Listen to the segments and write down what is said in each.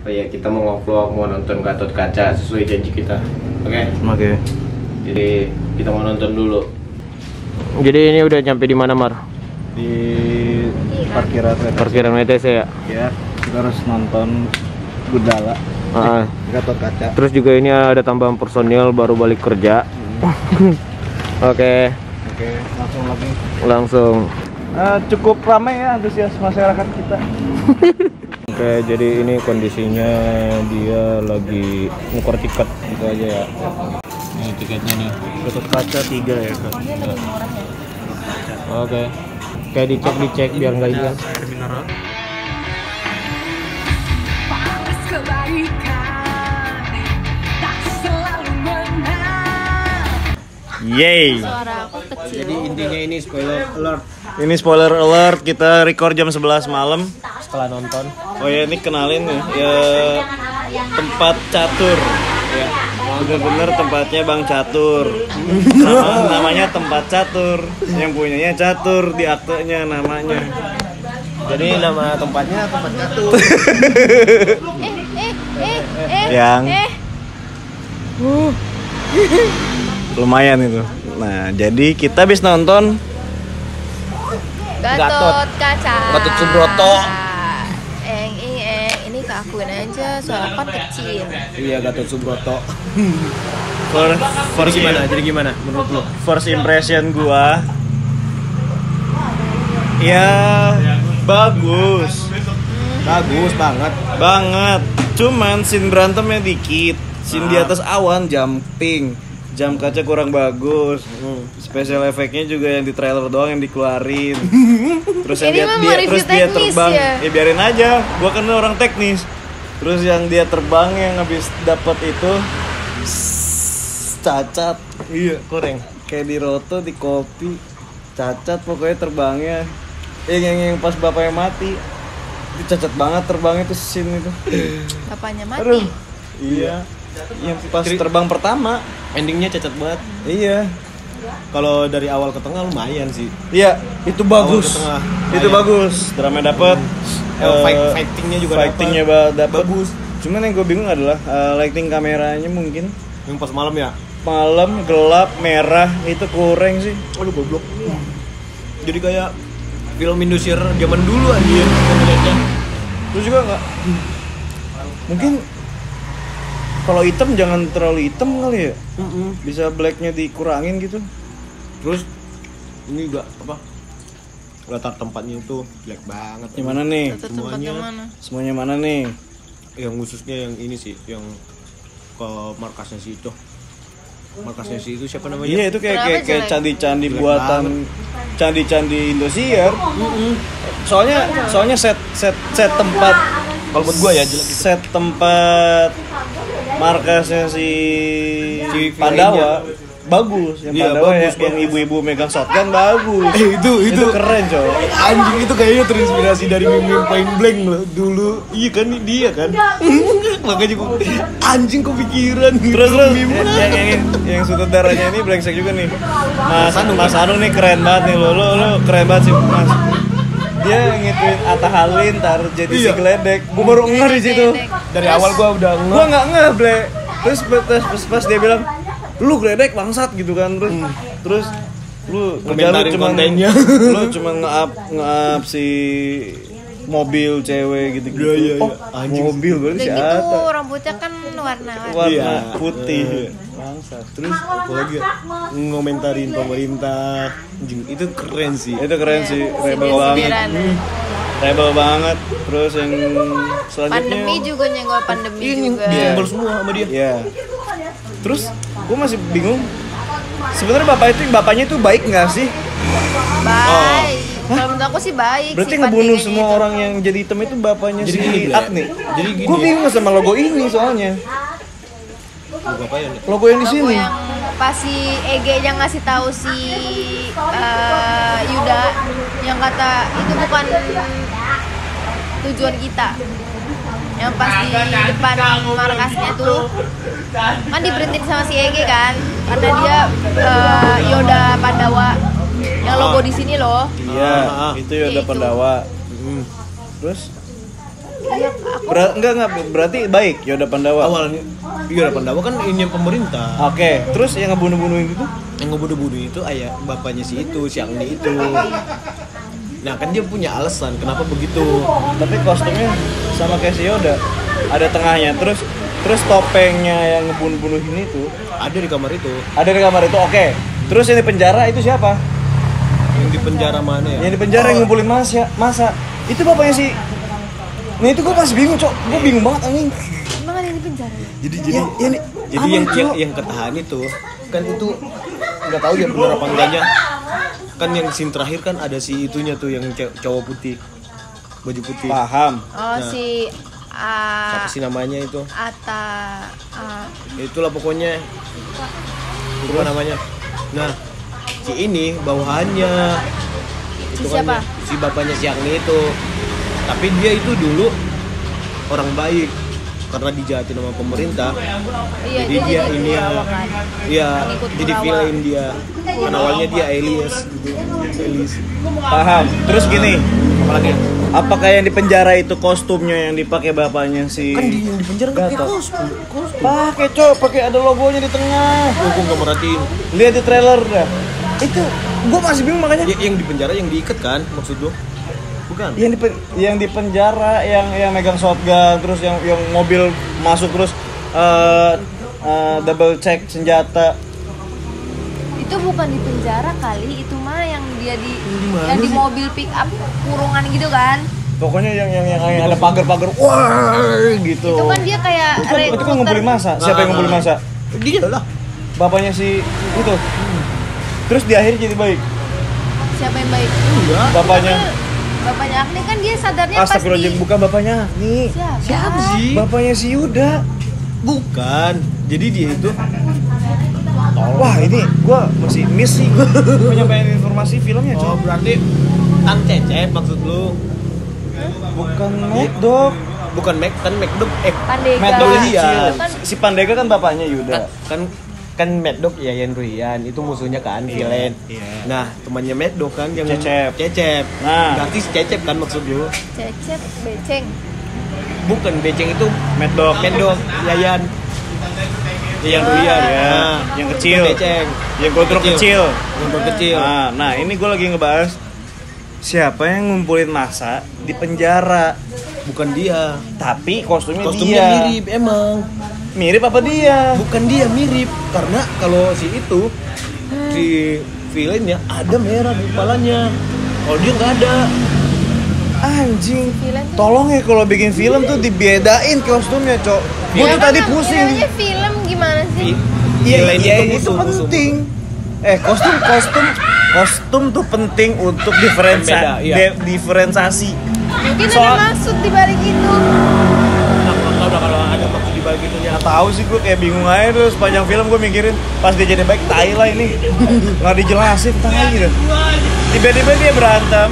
Oh ya, kita mau vlog, mau nonton Gatot Kaca sesuai janji kita. Oke? Oke. Jadi kita mau nonton dulu. Jadi ini udah nyampe di mana, Mar? Di parkiran WTC ya? ya, kita harus nonton Gundala Gatot Kaca. Terus juga ini ada tambahan personil baru balik kerja. Oke, Langsung lagi. langsung. Cukup ramai ya antusias masyarakat kita. Oke, jadi ini kondisinya dia lagi ngukur tiket gitu aja ya. Ini tiketnya nih. Gatot Kaca 3 ya kan. Oke. Kayak dicek biar nggak hilang. Yeay. Jadi intinya ini spoiler alert Ini spoiler alert, kita record jam 11 malam. setelah nonton. Oh ya, ini kenalin nih ya, tempat catur ya. Bener-bener tempatnya Bang Catur. Namanya tempat catur. Yang punyanya catur di aktenya namanya. Jadi nama tempatnya tempat catur. Yang lumayan itu. Nah, jadi kita habis nonton Gatot Kaca. Gatot Subroto. Ini keakuin aja, soalnya kan kecil. Iya, Gatot Subroto. Jadi gimana menurut lo? first impression gua ya bagus banget, cuman scene berantemnya dikit, scene di atas awan jumping, jam kaca kurang bagus, special effectnya juga yang di trailer doang yang dikeluarin. Terus yang Ini mah review dia teknis terbang ya? biarin aja, gua kan orang teknis. Terus yang dia terbang yang habis dapat itu cacat, iya kurang kayak di roto di kopi, cacat pokoknya terbangnya. Yang pas bapaknya mati itu cacat banget terbangnya tuh, scene itu. Bapaknya mati. Aduh, iya, yang pas terbang pertama. Endingnya cacat banget. Iya, Kalau dari awal ke tengah lumayan sih. iya itu bagus, Awal ke tengah, itu lumayan. bagus, drama dapet, Fightingnya juga fightingnya dapet. bagus. Cuman yang gue bingung adalah lighting kameranya mungkin Yang pas malam ya. malam gelap merah itu kurang sih. Aduh goblok. Jadi kayak film Indosiar zaman dulu anjir ngeliatnya. Terus juga nggak, mungkin kalau hitam jangan terlalu hitam kali ya, bisa blacknya dikurangin gitu. Terus ini juga apa? Latar tempatnya itu jelek banget. Yang mana nih? Gatot tempatnya mana? Semuanya mana nih? Yang khususnya yang ini sih, yang ke markasnya si itu. Markasnya si itu siapa namanya? Iya itu kayak Kenapa kayak jelek? candi-candi Jelek buatan, candi-candi Indosiar. Soalnya set tempat, Kalau buat gua ya jelek gitu. set tempat markasnya si Pandawa bagus, yang Iya, Pandawa bagus, yang ibu-ibu megang shotgun bagus. itu keren coy. anjing itu kayaknya terinspirasi dari meme Point Blank loh dulu. Iya kan dia kan. Makanya gua anjing kepikiran. Terus yang sutradaranya ini brengsek juga nih. Mas Anu nih keren banget nih, lo keren banget sih Mas. Dia ngituin Atta Halilintar jadi si Iya. geledek. Gua baru ngeh di situ. Dari awal gua udah Gua nggak ngeh, Ble. Terus pas dia bilang, "Lu geledek bangsat" gitu kan. Terus lu Komentarin cuman kontennya. lu cuma nge-up si mobil cewek gitu. Iya. Oh, mobil berarti si Udah gitu Atta. rambutnya kan warna-warni. Warna Iya. putih. Iya. Bangsat. Terus apalagi ya? Ngomentarin pemerintah. Anjing itu keren sih. Itu keren Iya, sih, rebel banget. sindiran. Rebel banget. Terus yang selanjutnya Pandemi juga nyenggol pandemi Ini juga. diambil semua sama dia. ya. Terus gue masih bingung. Sebenarnya bapaknya itu baik nggak sih? Baik. Kalau menurut aku sih baik. Berarti sifat ngebunuh dia semua gitu. orang yang jadi hitam itu bapaknya Jadi si gini, Bre. Agni. Jadi gini Gue ya. bingung sama logo ini soalnya. Logo apa ya nih? Logo yang di Aku sini. yang pas si EG-nya ngasih tahu si Yuda yang kata itu bukan tujuan kita. Yang pas di depan markasnya tuh kan diberhentiin sama si EG kan karena dia Yoda Pandawa yang logo di sini loh. Iya, itu ya udah Itu. Pandawa. Terus Iya, aku Enggak, berarti baik Yoda Pandawa. Awalnya Yoda Pandawa kan ini pemerintah. Oke, terus yang ngebunuh-bunuhin itu? Yang ngebunuh-bunuh itu ayah bapaknya si Angni itu. Nah kan dia punya alasan kenapa begitu. Tapi kostumnya sama kayak si Yoda. Ada tengahnya, terus topengnya yang ngebunuh-bunuhin itu Ada di kamar itu. ada di kamar itu. Oke. Terus yang di penjara itu siapa? Yang di penjara mana ya? Yang di penjara yang ngumpulin masa. Itu bapaknya si. Nah itu gue masih bingung, Cok. Gue bingung banget anjing. emang ada yang di penjara ya? Jadi yang ketahan itu kan itu nggak tahu ya benar apa enggaknya. Kan yang scene terakhir kan ada si itunya tuh yang cowok putih, baju putih. Paham. Oh, si Siapa sih namanya itu? Itulah pokoknya. Lupa namanya. Nah, si ini bawahannya itu kan siapa? si bapaknya si Agni itu. Tapi dia itu dulu orang baik karena dijahatin sama pemerintah. Iya, Jadi dia ini ya, Kurawa kan. iya, Pengikut jadi Kurawa. villain dia. Kan awalnya dia Elias gitu. Elias. Paham. Terus gini, Apalagi apakah yang di penjara itu kostumnya yang dipakai bapaknya si? kan dia yang di penjara nggak pakai Gatot. kostum. Pakai, Cok, pakai ada logonya di tengah. Oh, gue nggak merhatiin. Lihat di trailer dah. Itu gue masih bingung makanya. Yang di penjara yang diikat kan maksud lu? Bukan. Yang di penjara yang megang shotgun, terus yang mobil masuk terus double check senjata. Itu bukan di penjara kali, itu mah yang dia Dimana yang di sih? mobil pick up kurungan gitu kan. Pokoknya yang ada pagar-pagar, wah gitu. Itu kan dia kayak Itu kan ngumpulin masa. Siapa yang ngumpulin masa? Dia lah. Bapaknya si itu. Terus di akhir jadi baik. Siapa yang baik? Enggak. Bapaknya Agni kan dia sadarnya pas Astagfirullahaladzim, di bukan bapaknya nih. siapa? sih? Bapaknya si Yuda. Bukan. Jadi dia itu Wah, ini gua masih miss sih penyampaian informasi filmnya, Cok. berarti Tang Cecep maksud lu. Bukan Medok. Bukan McDog. Pandega. Medok Iya. Kan Si Pandega kan bapaknya Yuda. kan McDog Yayan Ruhian itu musuhnya kan villain. Iya. Nah, temannya McDog kan yang Cecep. Nah, Nah. berarti si Cecep kan maksud lu. Cecep beceng. Bukan beceng itu Medok. McDog Yayan. Yang Ruhian ya, Nah, yang kecil. Beceng. Yang gondrong kecil. Gondrong kecil. Nah, ini gue lagi ngebahas siapa yang ngumpulin massa di penjara. Bukan dia. Tapi kostumnya Kostumnya dia. mirip emang. Mirip apa dia? Bukan dia mirip karena kalau si itu di villainnya ada merah di kepalanya. Kalau dia nggak ada. Anjing. Film tuh. Tolong ya kalau bikin film tuh dibedain kostumnya, Cok. Gue tuh tadi pusing. Namanya film gimana sih? Villain Iya, itu itu musuh. penting. Kostum tuh penting untuk Pembeda, iya. diferensiasi. Mungkin Soal- ada maksud di balik itu. Nah, kalau ada maksud di balik itu ya. Nggak tahu sih, gue kayak bingung aja terus sepanjang film gue mikirin pas dia jadi baik tai lah ini nggak dijelasin tai gitu. Tiba-tiba dia berantem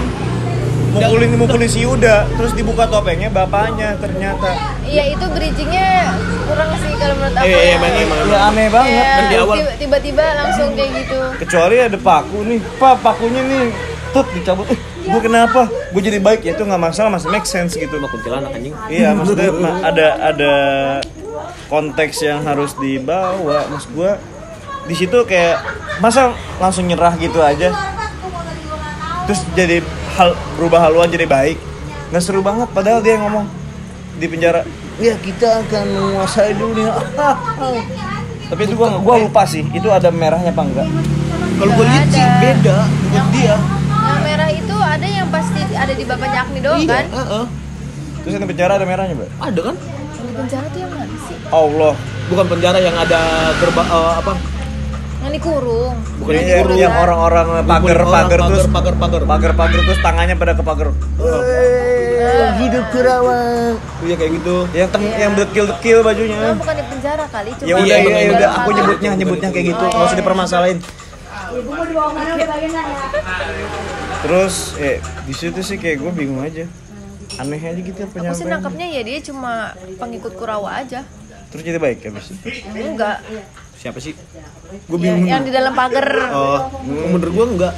mukulin si Yuda terus dibuka topengnya bapaknya ternyata. Iya, itu bridgingnya kurang sih kalau menurut aku. Iya, ya. emang. Ya aneh banget. Iya, Kan di awal. tiba-tiba langsung kayak gitu. Kecuali ada paku nih, Pak, pakunya nih tut dicabut. Gue kenapa? Gue jadi baik ya itu nggak masalah, masih make sense gitu. Cuma kuntilanak anjing. Iya, maksudnya ada konteks yang harus dibawa. Maksud gue di situ kayak masa langsung nyerah gitu aja. Terus jadi berubah haluan jadi baik. Nggak seru banget padahal dia yang ngomong di penjara. Ya kita akan menguasai dunia. Tapi itu gua lupa sih, itu ada merahnya apa enggak? Kalau gue lihat sih Ada. beda buat dia. Yang merah itu ada yang pasti ada di bapaknya Agni doang kan? Heeh. Terus yang di penjara ada merahnya, Mbak? Ada kan? Yang di penjara tuh yang mana sih? Allah. Bukan penjara yang ada apa? Yang dikurung. Bukan Ini yang dikurung. yang orang-orang pagar terus pagar. terus tangannya pada ke pagar. Hidup Kerawang. Iya kayak gitu. Yang dekil-dekil bajunya. Nah, bukan di penjara kali, cuma Ya udah, Iya, ya iya, udah, iya. aku nyebutnya kayak gitu, nggak usah dipermasalahin. Terus, di situ sih kayak gue bingung aja, aneh aja gitu Aku sih penyampaian. nangkapnya ya dia cuma pengikut Kurawa aja. Terus jadi baik habis itu. Enggak. Siapa sih? Gue Ya, bingung. yang di dalam pagar. Oh, menurut gua enggak.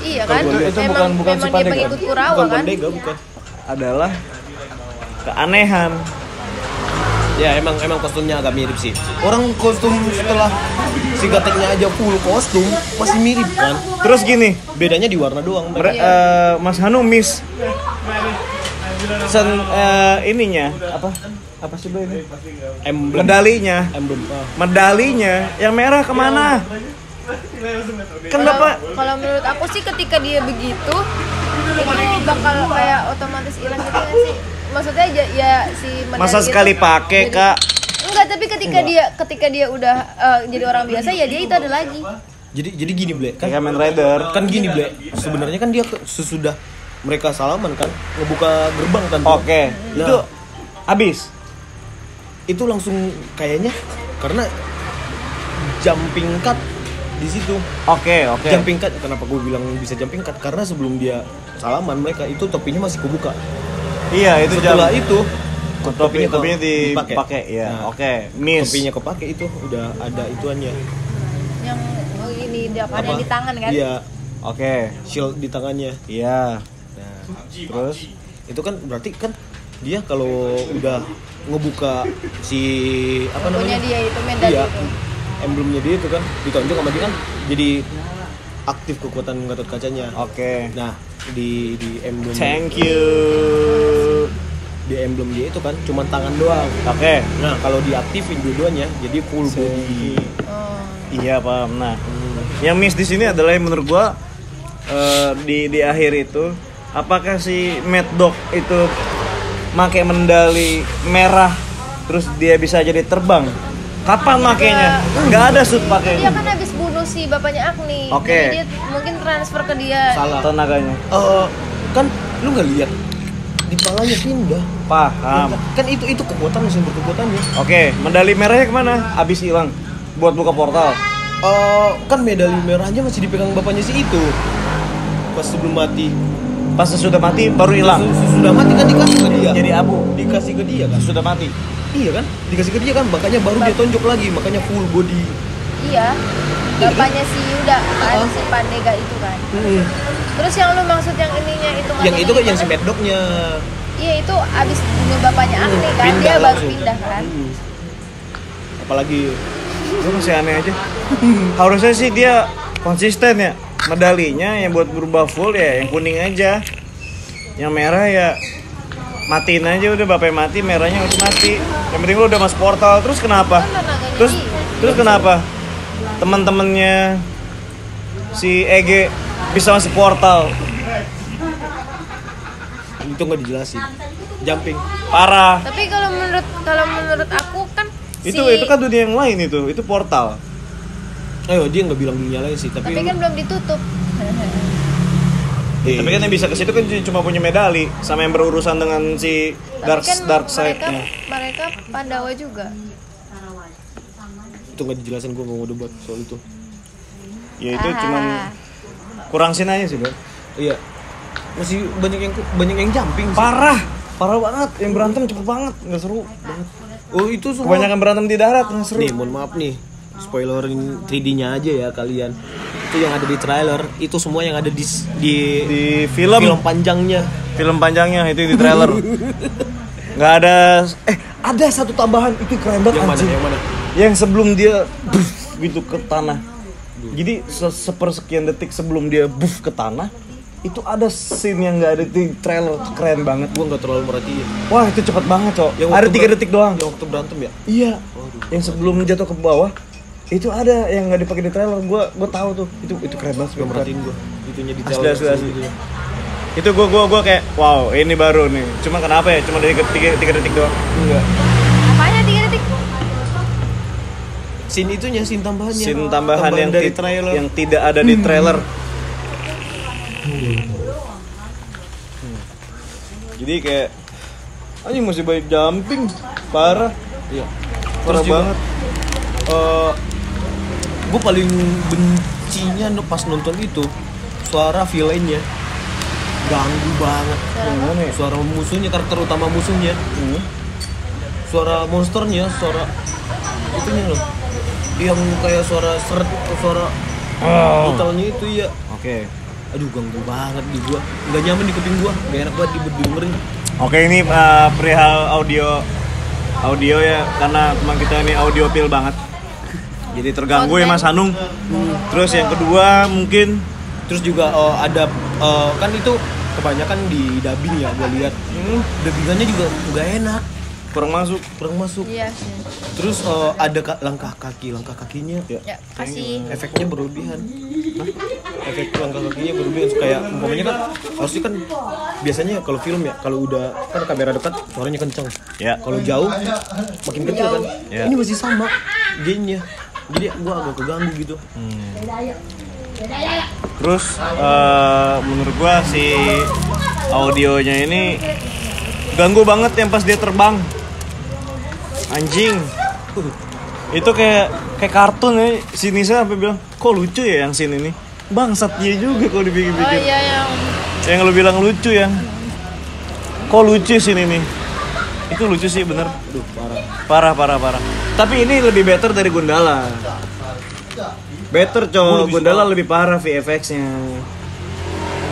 Iya kan? Itu Memang bukan si dia Pandega. pengikut Kurawa Bukan kan? Pandega, bukan. Adalah keanehan. Ya emang kostumnya agak mirip sih. Orang kostum setelah si Gateknya aja full kostum masih mirip kan. Terus gini, Bedanya di warna doang. Mas Hanu miss ininya apa sih ini? Emblem. Medalinya yang merah kemana? Kan Bapak Kalau menurut aku sih ketika dia begitu itu bakal kayak otomatis hilang gitu nggak sih? Maksudnya ya si medali masa itu sekali pakai jadi- Kak? Enggak, tapi ketika dia udah jadi orang biasa ya dia itu ada lagi. Jadi gini Ble, Kayak Kamen Rider. kan gini Ble. Sebenarnya kan dia sesudah mereka salaman kan ngebuka gerbang kan. Oke, Nah, itu habis. itu langsung kayaknya karena jumping cut di situ. Oke. Jumping cut, kenapa gue bilang bisa jumping cut? Karena sebelum dia salaman mereka itu topinya masih kebuka. Iya, itu Setelah jam. itu Topinya dipakai ya. Oke, miss. Topinya kepake itu udah ada ituannya. Yang ini yang di tangan kan? Iya, Oke. shield di tangannya. Iya. Nah, Terus itu kan berarti kan dia kalau udah ngebuka si apa Punya namanya? dia itu medali Iya, itu. emblemnya dia itu kan ditonjok sama dia kan jadi aktif kekuatan Gatot Kacanya. oke. Nah, di emblem Thank you. di emblem dia itu kan cuma tangan doang. Oke. Nah, kalau diaktifin dua-duanya jadi full body. Oh. Iya, paham. Nah, yang miss di sini adalah yang menurut gua di akhir itu apakah si Mad Dog itu make mendali merah terus dia bisa jadi terbang? Kapan makainya? Nggak ada shoot Dia pakainya. kan habis bunuh si bapaknya Agni. Oke. Jadi dia mungkin transfer ke dia. Salah. Tenaganya. Kan lu nggak lihat di palanya pindah. Paham. Kan itu kekuatan sumber kekuatannya. Oke, medali merahnya kemana? Abis hilang buat buka portal. Kan medali merahnya masih dipegang bapaknya si itu. Pas sebelum mati. Pas sudah mati baru hilang. Sudah mati kan dikasih ke dia. Jadi abu. Dikasih ke dia kan. Sudah mati. Iya kan? Dikasih ke dia kan, makanya baru dia tonjok lagi, makanya full body. Iya. Bapaknya si Yuda kan, si Pandega itu kan. Terus yang lu maksud yang ininya itu Yang itu kan yang si gimana? Mad Dog-nya. Iya, itu abis bunuh bapaknya Agni kan. Pindah Dia baru langsung. pindah kan. Apalagi Gue masih aneh aja. Harusnya sih dia konsisten ya. Medalinya yang buat berubah full ya yang kuning aja. Yang merah ya matiin aja udah, bapaknya mati, merahnya udah mati. Yang penting lu udah masuk portal. Terus kenapa? Kan tenaganya Terus dia. terus kenapa teman-temannya si Ege bisa masuk portal? itu nggak dijelasin. Jumping. Parah. Tapi kalau menurut aku kan Itu kan dunia yang lain itu portal. Ayo, dia nggak bilang dunia lain sih, tapi kan belum ditutup. Tapi kan yang bisa ke situ kan cuma punya medali sama yang berurusan dengan si Tapi kan dark side-nya. mereka Pandawa juga. Itu nggak dijelasin, gue nggak mau debat soal itu. Ya itu cuman kurang sin aja sih, Bro. Iya. Masih banyak yang jumping sih. Parah banget. Yang berantem cepet banget, nggak seru banget. Oh, itu semua. Kebanyakan berantem di darat, nggak seru. Nih, mohon maaf nih. Spoilerin 3D-nya aja ya kalian. Itu yang ada di trailer, itu semua yang ada di Di film panjangnya. itu di trailer. Nggak ada. Ada satu tambahan itu keren banget Yang mana? anjing. Yang mana? Yang sebelum dia buff gitu ke tanah. Jadi sepersekian detik sebelum dia buff ke tanah, itu ada scene yang nggak ada di trailer. Keren banget. Gua nggak terlalu merhatiin. Wah itu cepet banget cok. Yang Ada waktu 3 detik doang. Yang waktu berantem ya? Iya. Yang sebelum jatuh ke bawah itu ada yang nggak dipakai di trailer. Gua tahu tuh. Itu keren banget. Gak merhatiin gua. Itunya di Asli. Itu gua kayak wow ini baru nih. Cuma kenapa ya? Cuma dari 3 detik doang. Enggak. Apanya 3 detik? Scene itunya, scene tambahannya. Scene tambahan yang dari trailer. yang tidak ada di trailer. Jadi kayak anjing masih banyak jumping. Parah. Iya. Parah Terus juga, banget. Gue paling bencinya pas nonton itu suara villainnya ganggu banget. Gimana ya? Suara musuhnya, karakter utama musuhnya, suara monsternya, suara itunya loh, yang kayak suara seret, suara brutalnya itu ya. Oke. Aduh, ganggu banget di gua, nggak nyaman di kuping gua, gak enak banget didengerin. Oke, ini perihal audio ya, karena teman kita ini audiophile banget. Jadi terganggu ya Mas Hanung. Terus yang kedua mungkin Terus juga ada kan itu kebanyakan di dubbing ya, gue lihat. Dubbingannya juga nggak enak, kurang masuk. Iya sih. Terus ada langkah kakinya Ya, kasih. efeknya berlebihan. Efek langkah kakinya berlebihan, kayak umpamanya kan harusnya kan biasanya kalau film ya, kalau udah kan kamera dekat suaranya kencang. Ya. Kalau jauh makin kecil kan. Ya. Ini masih sama gainnya. Jadi gua agak keganggu gitu. Terus menurut gua si audionya ini ganggu banget yang pas dia terbang. Anjing. Itu kayak kartun ya. Si Nisa sampai bilang, "Kok lucu ya yang scene ini?" Bangsat dia juga kalau Oh dipikir-pikir. iya Yang lu bilang lucu yang kok lucu scene ini. Itu lucu sih bener. Aduh, Parah. Tapi ini lebih better dari Gundala. Better cowok, Gundala lebih parah VFX-nya.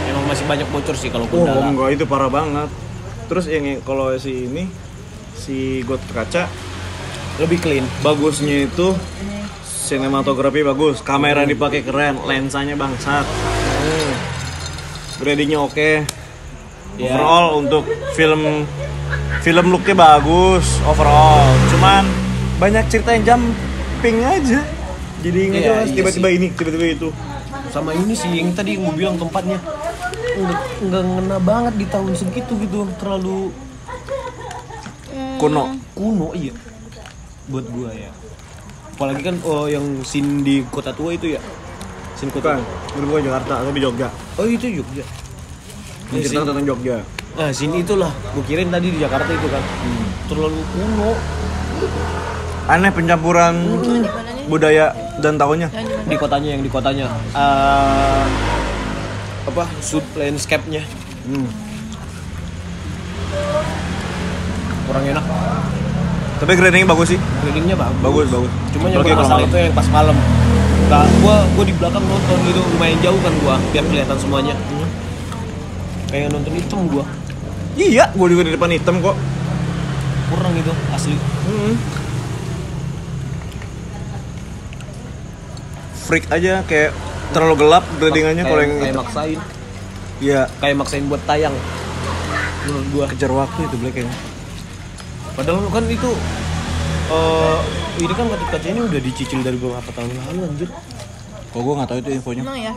Emang masih banyak bocor sih kalau Oh Gundala. enggak, itu parah banget. Terus yang kalau si God Kaca Lebih clean. bagusnya itu sinematografi bagus, kamera dipakai keren, lensanya bangsat. Gradingnya oke. Ya. Overall untuk film looknya bagus overall. Cuman banyak cerita yang jumping aja. Jadi nggak Iya, jelas iya tiba-tiba ini, tiba-tiba itu. Sama ini sih yang tadi gue bilang tempatnya nggak ngena banget di tahun segitu gitu, terlalu kuno iya buat gua ya. Apalagi kan yang scene di kota tua itu ya, scene kota. Bukan, menurut gua Jakarta tapi Jogja. Oh itu Jogja. Menceritakan tentang Jogja. Nah scene itulah gua kirain tadi di Jakarta itu kan. Terlalu kuno. Aneh pencampuran budaya dan tahunnya. Yang di kotanya apa sud landscape-nya kurang enak. Tapi gradingnya bagus sih. Gradingnya bagus. Cuma yang Apalagi kalau bermasalah malam. itu yang pas malam. Nah, gua di belakang nonton gitu lumayan jauh kan gua biar kelihatan semuanya. Kayak nonton hitam gua. Iya, gua juga di depan hitam kok. Kurang itu asli. Freak aja kayak terlalu gelap gradingannya kalau yang kayak hitam. maksain. Iya, Kayak maksain buat tayang. Menurut gua. kejar waktu itu Black kayaknya. Padahal kan itu ini kan kaca ini udah dicicil dari beberapa tahun lalu anjir. Kok gua nggak tahu itu infonya. Emang ya?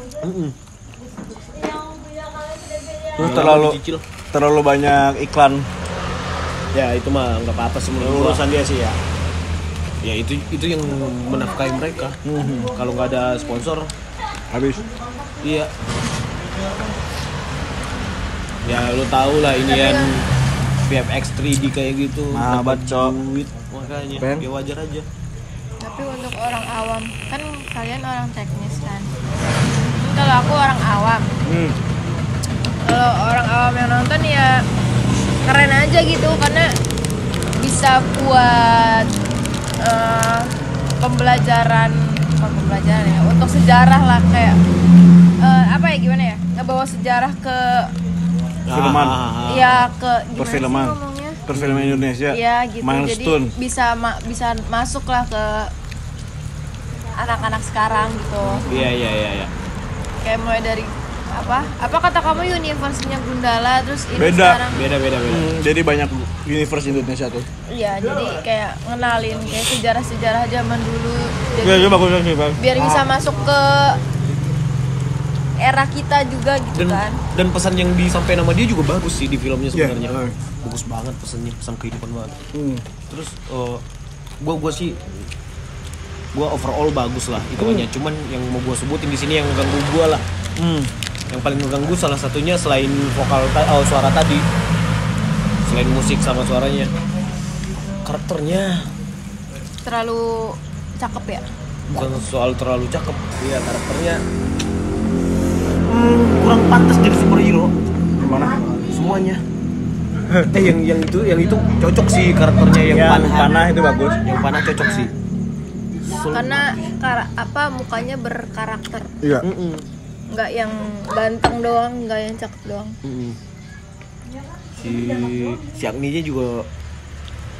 Terus Lama dicicil. terlalu banyak iklan. Ya itu mah nggak apa-apa sih menurut gua. Urusan dia sih ya. Ya itu yang menafkahi mereka. Kalau nggak ada sponsor, Habis. iya. Ya lo tau lah ini yang VFX 3D kayak gitu. Nah, dapat bacot. duit makanya. Ben. Ya wajar aja. Tapi untuk orang awam, kan kalian orang teknis kan. Kalau aku orang awam, kalau orang awam yang nonton ya keren aja gitu karena bisa buat pembelajaran ya untuk sejarah lah kayak apa ya gimana ya ngebawa sejarah ke Filman. ya ke gimana Perfilman. sih ngomongnya? Perfilman Indonesia. Ya gitu Milestone. jadi bisa masuk lah ke anak-anak sekarang gitu Iya. kayak mulai dari apa kata kamu universe-nya Gundala terus ini Beda. sekarang Beda. Jadi banyak universe Indonesia tuh. iya jadi kayak ngenalin kayak sejarah-sejarah zaman dulu jadi Ya, bagus sih, Bang. biar bisa masuk ke era kita juga gitu kan Dan pesan yang disampaikan sama dia juga bagus sih di filmnya sebenarnya. Iya. Bagus banget pesannya, pesan kehidupan banget. Terus gua overall bagus lah hitungannya. Cuman yang mau gua sebutin di sini yang mengganggu gua lah. Yang paling mengganggu salah satunya selain suara tadi, selain musik sama suaranya, karakternya. terlalu cakep ya Bukan soal terlalu cakep, iya karakternya kurang pantas jadi superhero. Gimana? Semuanya. yang itu cocok sih karakternya yang panah itu bagus. Yang panah cocok sih. karena mukanya berkarakter Iya. nggak yang ganteng doang nggak yang cakep doang si Agninya juga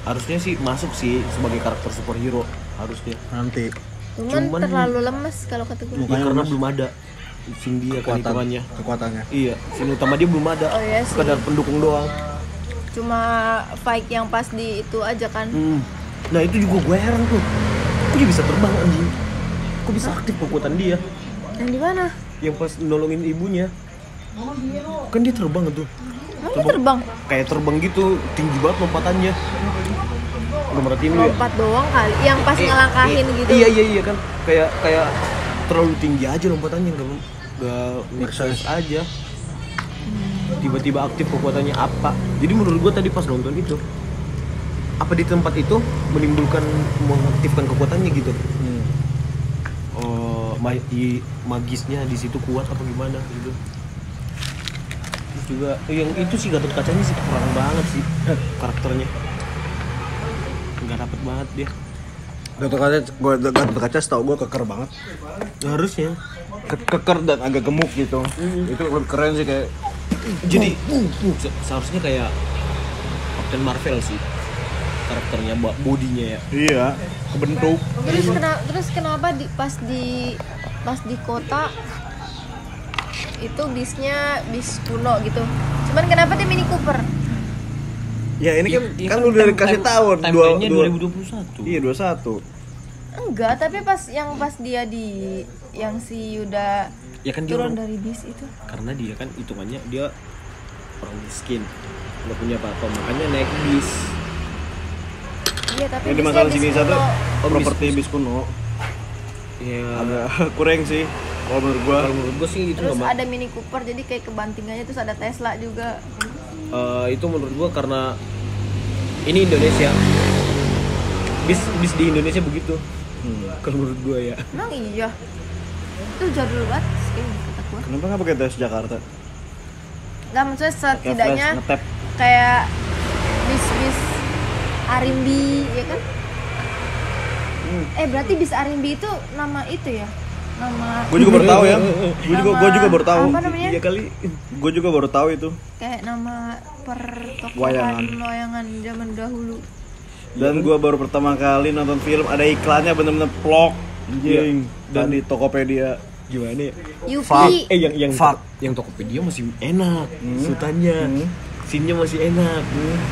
harusnya sih masuk sih sebagai karakter superhero harusnya. Nanti Cuman terlalu lemes kalau kata gue. Ya, karena belum ada scene dia kan hitungannya. kekuatannya. Iya, scene utama dia belum ada. Oh, iya sih. Sekadar pendukung doang. Cuma fight yang pas di itu aja kan. Nah itu juga gue heran tuh. Kok dia bisa terbang anjing? Kok bisa aktif kekuatan dia? Yang di mana? Yang pas nolongin ibunya. Kan dia terbang tuh. Emang dia terbang? Kayak terbang gitu, tinggi banget lompatannya. Udah merhatiin lu ya? Lompat doang kali. Yang pas ngelangkahin gitu. Iya kan. Kayak terlalu tinggi aja lompatannya, enggak make sense aja. Tiba-tiba aktif kekuatannya apa? Jadi menurut gua tadi pas nonton itu, apa di tempat itu menimbulkan mengaktifkan kekuatannya gitu? Oh, magisnya di situ kuat apa gimana gitu? Terus juga yang itu sih Gatot Kacanya sih kurang banget sih karakternya, nggak dapet banget dia. Gatot Kaca setahu gue keker banget. Harusnya Keker dan agak gemuk gitu. Itu lebih keren sih kayak. jadi seharusnya kayak Captain Marvel sih karakternya, bodinya ya. Iya, kebentuk. Terus kenapa pas di kota itu bisnya bis kuno gitu. Cuman kenapa dia Mini Cooper? Ya ini kan udah dikasih tahu timeline-nya 2021. Iya 21. Enggak, tapi pas dia di yang si Yuda Ya kan dia turun orang- dari bis itu. karena dia kan hitungannya dia orang miskin, nggak punya apa-apa, makanya naik bis. Iya, tapi Yang di bisnya masalah bis sini kuno. satu Oh, properti bis kuno Ya agak kurang sih kalau menurut gua. kalau menurut gue sih itu Terus nggak ada Mini Cooper, jadi kayak kebantingannya, terus ada Tesla juga. itu menurut gua karena ini Indonesia, bis di Indonesia begitu. Kalau menurut gua ya. Emang iya? Itu jadul banget sih kata gua. Kenapa nggak pakai tes Jakarta? Nggak, maksudnya Kayak setidaknya flash ngetap. kayak bis Arimbi, ya kan? Berarti bis Arimbi itu nama itu ya? Nama Gue juga baru tahu ya. Gue juga baru tahu. Apa namanya? Iya kali. Gue juga baru tahu itu. Kayak nama pertokohan wayangan zaman dahulu. Dan gue baru pertama kali nonton film ada iklannya bener-bener plok. Anjing. Dan di Tokopedia. Gimana ya? Yupi. Yang Tokopedia masih enak, sultannya, scene-nya masih enak.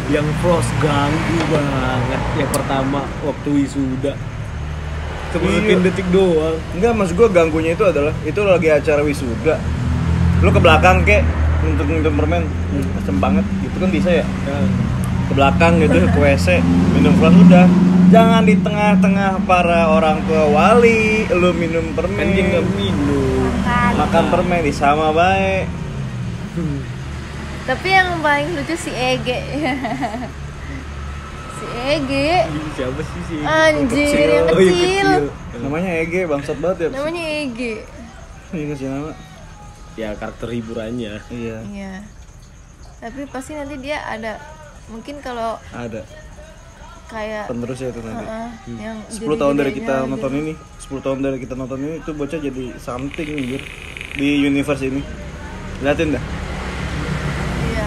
Yang Frost ganggu banget. Yang pertama waktu wisuda, cuma Iya. sekian detik doang. Enggak, maksud gue ganggunya itu adalah itu lagi acara wisuda. Lu ke belakang kek untuk minum permen. Asem banget. Gitu kan bisa ya? Ke belakang gitu ke WC minum flash udah. Jangan di tengah-tengah para orang tua wali lu minum Kan dia permen. nggak minum. Makan permen di sama baik. Tapi yang paling lucu si Ege. Si Ege. Siapa sih sih? Anjir, yang Oh, yang kecil. Namanya Ege, bangsat banget ya. Namanya Ege. Ini ngasih nama. Ya karakter hiburannya. Iya, Iya. Tapi pasti nanti dia ada, mungkin kalau ada. kayak Penerus ya itu nanti. yang 10 tahun dari gede-gedenya kita gitu. nonton ini, 10 tahun dari kita nonton ini itu bocah jadi something anjir di universe ini. Liatin dah. Iya,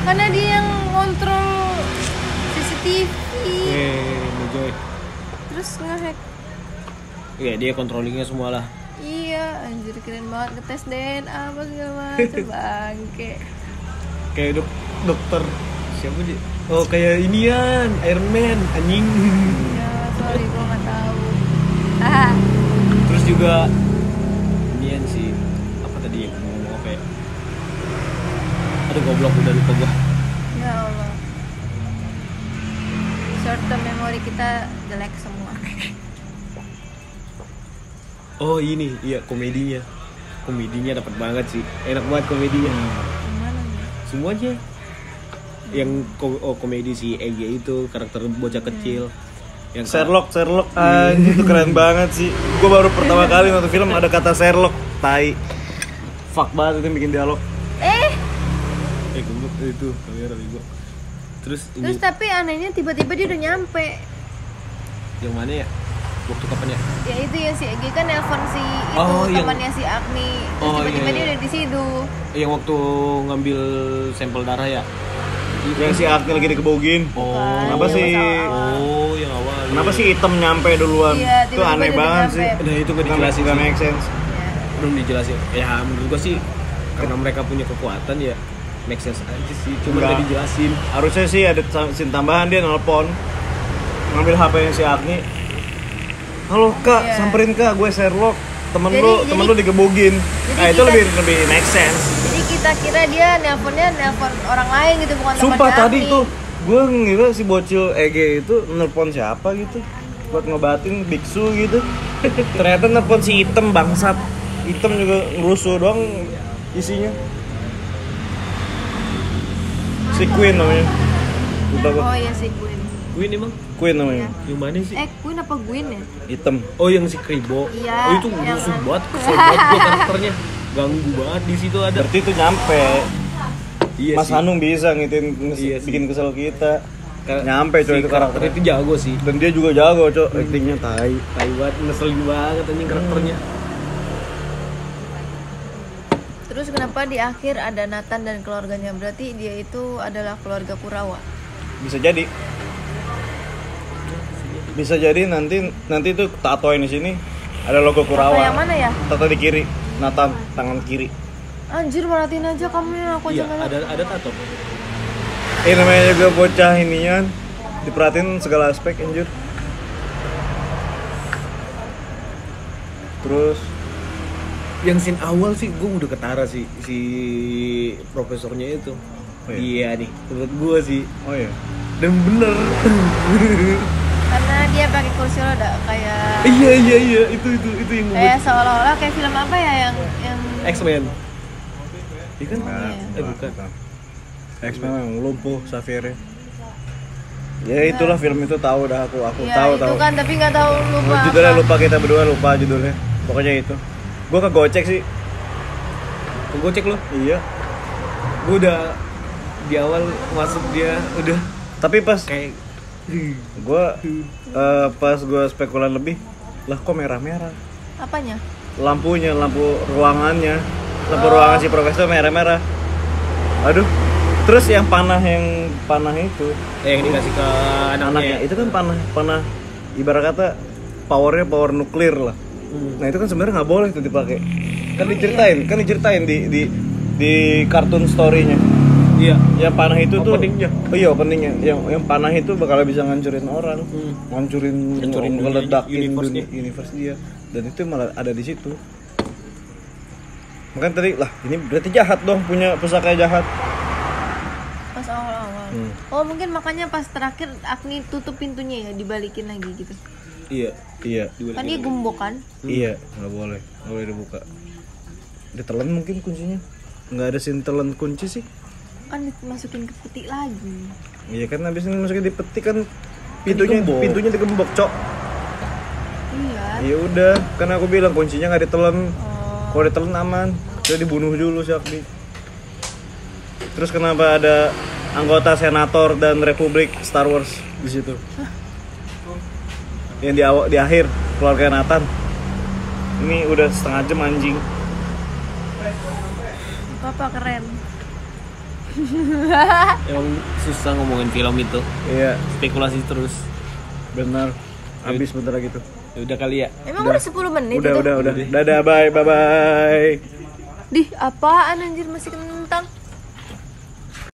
karena dia yang ngontrol CCTV. Enjoy. Terus ngehack. Iya dia controllingnya semua lah. Iya, anjir keren banget, ngetes DNA apa segala macam. Bangke. Kayak dokter siapa sih? Oh kayak inian Iron Man anjing. Ya, sorry gua nggak tahu. Ah, Terus juga inian sih apa tadi yang mau ngomong apa ya? Aduh goblok udah lupa gua. ya Allah. Short term memory kita jelek semua. Oh ini iya komedinya dapat banget sih, enak banget komedinya. Gimana nih? Semuanya yang komedi si Ege itu karakter bocah kecil yang Sherlock anjir itu keren banget sih. Gue baru pertama kali nonton film ada kata Sherlock, tai. Fuck banget itu yang bikin dialog. goblok itu kamera bego. Terus ini Terus tapi anehnya tiba-tiba dia udah nyampe. yang mana ya? Waktu kapan ya? Ya itu ya si Egi kan nelpon si itu Oh, yang- temannya si Agni. Terus Oh, tiba-tiba iya, dia iya. udah di situ. Yang waktu ngambil sampel darah ya? Yang si Agni lagi dikebogin. Oh, Kenapa Yang sih? awal-awal. Oh, yang awal. Kenapa sih hitam nyampe duluan? Iya, Itu tiba-tiba aneh dia banget nyampe. sih. Nah, itu nggak dijelasin Nggak sih. make sense. Ya. Belum dijelasin. Ya, menurut gua sih karena mereka punya kekuatan ya make sense aja sih. Cuma Enggak. nggak dijelasin. Harusnya sih ada scene tambahan, dia nelpon ngambil HP-nya si Agni. Halo kak, Iya. samperin kak, gue Sherlock. Temen Jadi- lu digebogin. Nah itu kita- lebih make sense. Jadi kita kira dia nelpon orang lain gitu, bukan Sumpah temannya tadi Agni. tuh gue ngira si bocil Ege itu nelpon siapa gitu buat ngebatin biksu gitu. Ternyata nelpon si Item bangsat. Item juga ngerusuh doang isinya. Si Queen namanya. Lupa gue. Oh iya si Queen. Queen emang? Queen namanya. Yang mana sih? Queen apa Gwyn ya? Item. Oh, yang si Kribo. Iya, Oh, itu yang musuh kan. banget, kesel banget gua karakternya. Ganggu banget di situ ada. Berarti itu nyampe. Iya Mas sih. Hanung bisa ngitin Iya sih. bikin kesel kita. Nyampe coy Si itu karakter karakternya. itu jago sih. Dan dia juga jago coy, actingnya tai. Tai banget, ngeselin banget anjing karakternya. Terus kenapa di akhir ada Nathan dan keluarganya? Berarti dia itu adalah keluarga Kurawa. Bisa jadi. Bisa jadi nanti itu tatoin di sini ada logo Apa Kurawa. yang mana ya? Tato di kiri, Nathan tangan kiri. Anjir, maratin aja kamu ya, aku Iya, aja nggak liat. ada tato. Namanya juga bocah inian. Diperhatiin segala aspek anjir. Terus Yang scene awal sih gue udah ketara sih si profesornya itu. Oh, iya nih, menurut gue sih. oh iya. Dan bener. Karena dia pakai kursi roda kayak iya, itu yang kayak seolah-olah kayak film apa ya yang X-Men. Iya kan? Iya. Bukan. X-Men yang lumpuh Xavier. Ya itulah film itu tahu dah aku ya tahu itu kan, tapi nggak tahu lupa. Judulnya apa. lupa, kita berdua lupa judulnya. Pokoknya itu. Gue kegocek sih. Gue cek lo. Iya. Gue udah di awal masuk dia udah Tapi pas kayak gue pas gue spekulan lebih, lah kok merah-merah Apanya? lampunya, lampu ruangannya, lampu ruangan si profesor merah-merah. Aduh. Terus yang panah itu yang dikasih ke anaknya anaknya. itu kan panah ibarat kata powernya power nuklir lah. Nah itu kan sebenarnya nggak boleh tuh dipakai. Kan diceritain di kartun story-nya. Iya. Yang panah itu Openingnya. tuh. Iya openingnya. Yang panah itu bakal bisa ngancurin orang, ngancurin ngeledakin universe-nya. universe dia. Dan itu malah ada di situ. Makanya tadi lah ini berarti jahat dong, punya pusaka jahat. Pas awal-awal. Oh mungkin makanya pas terakhir Agni tutup pintunya ya, dibalikin lagi gitu. Iya. Iya. Kan dia gembok kan? Iya, nggak boleh dibuka. Ditelan mungkin kuncinya. Nggak ada scene telan kunci sih. Kan dimasukin ke peti lagi. Iya kan habis ini masukin di peti kan pintunya digembok, Cok. Iya. Ya udah, kan aku bilang kuncinya nggak ditelan. Oh, Kalau ditelan aman. Dia dibunuh dulu si Agni. Terus kenapa ada anggota senator dan republik Star Wars di situ? Yang di akhir keluarga Nathan. Ini udah setengah jam anjing. Papa keren. Emang susah ngomongin film itu. Iya, Spekulasi terus. benar. Habis bentar lagi tuh. Ya udah kali ya. Emang udah 10 menit Udah. itu? Dadah, bye. Dih, apaan anjir masih kentang?